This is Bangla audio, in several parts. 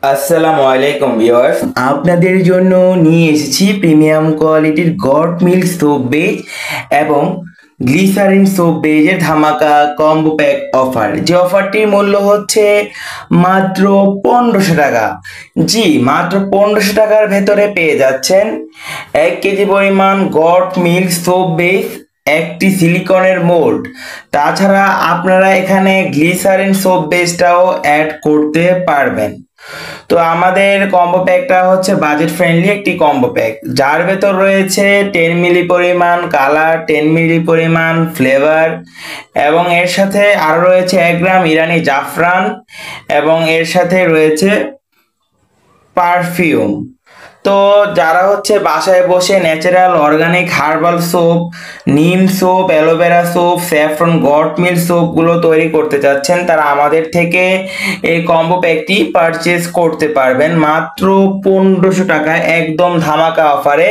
আসসালামু আলাইকুম ভিউয়ার্স, আপনাদের জন্য নিয়ে এসেছি প্রিমিয়াম কোয়ালিটির গড মিল্ক সোপ বেজ এবং গ্লিসারিন সোপ বেজের ধামাকা কম্বো প্যাক অফার। যে অফারটির মূল্য হচ্ছে মাত্র 1500 টাকা। জি, মাত্র 1500 টাকার ভেতরে পেয়ে যাচ্ছেন 1 কেজি পরিমাণ গড মিল্ক সোপ বেজ, একটি সিলিকনের মোল্ড। তাছাড়া আপনারা এখানে গ্লিসারিন সোপ বেসটাও অ্যাড করতে পারবেন। তো আমাদের কম্বো প্যাকটা হচ্ছে বাজেট ফ্রেন্ডলি একটি কম্বো প্যাক, যার ভেতর রয়েছে 10 মিলি পরিমাণ কালার, 10 মিলি পরিমাণ ফ্লেভার এবং এর সাথে আরো রয়েছে 1 গ্রাম ইরানি জাফরান এবং এর সাথে রয়েছে পারফিউম। তো যারা হচ্ছে বাসায় বসে natural organic herbal soap, neem soap, aloe vera soap, saffron goat milk সোপগুলো তৈরি করতে চাচ্ছেন, তারা আমাদের থেকে এই কম্বো প্যাকটি পারচেজ করতে পারবেন মাত্র 1500 টাকায়, একদম ধামাকা অফারে।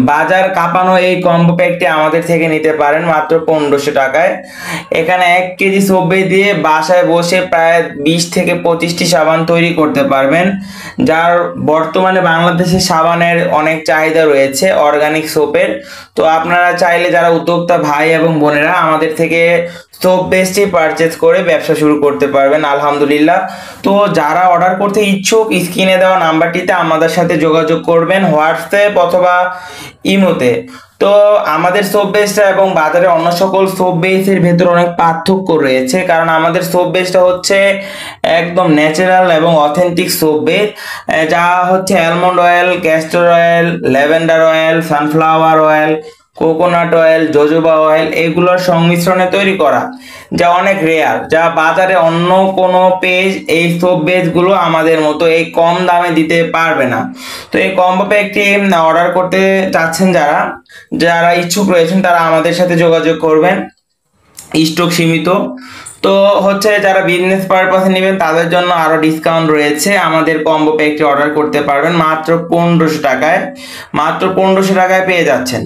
বাজার কাঁপানো এই কম্বো প্যাকটি আমাদের থেকে নিতে পারেন মাত্র 1500 টাকায়। এখানে 1 কেজি সোপ দিয়ে বাসায় বসে প্রায় 20 থেকে 25টি সাবান তৈরি করতে পারবেন, যার বর্তমানে বাংলাদেশে সাবানের অনেক চাহিদা রয়েছে অর্গানিক সোপের। তো আপনারা চাইলে যারা উদ্যোক্তা ভাই এবং বোনেরা আমাদের থেকে সোপ বেসটি পারচেজ করে ব্যবসা শুরু করতে পারবেন আলহামদুলিল্লাহ। তো যারা অর্ডার করতে ইচ্ছুক স্ক্রিনে দেওয়া নাম্বারটিতে আমাদের সাথে যোগাযোগ করবেন হোয়াটসঅ্যাপ অথবা ইমোতে। তো আমাদের সোপ বেসটা এবং বাজারে অন্য সকল সোপ বেসের ভেতর অনেক পার্থক্য রয়েছে, কারণ আমাদের সোপ বেসটা হচ্ছে একদম ন্যাচারাল এবং অথেন্টিক সোপ বেস, যা হচ্ছে almond oil, castor oil, lavender oil, sunflower oil, coconut oil, jojoba oil এগুলোর সংমিশ্রণে তৈরি করা, যা অনেক রেয়ার, যা বাজারে অন্য কোনো পেজ এই সোপ বেসগুলো আমাদের মতো এই কম দামে দিতে পারবে না। তো এই কম্বো প্যাকটি অর্ডার করতে চাচ্ছেন যারা যারা ইচ্ছুক রয়েছেন তারা আমাদের সাথে যোগাযোগ করবেন, স্টক সীমিত। তো হচ্ছে যারা বিজনেস পারপাসে নেবেন তাদের জন্য আরো ডিসকাউন্ট রয়েছে, আমাদের কম্বো প্যাকটি অর্ডার করতে পারবেন মাত্র 1500 টাকায়, মাত্র 1500 টাকায় পেয়ে যাচ্ছেন।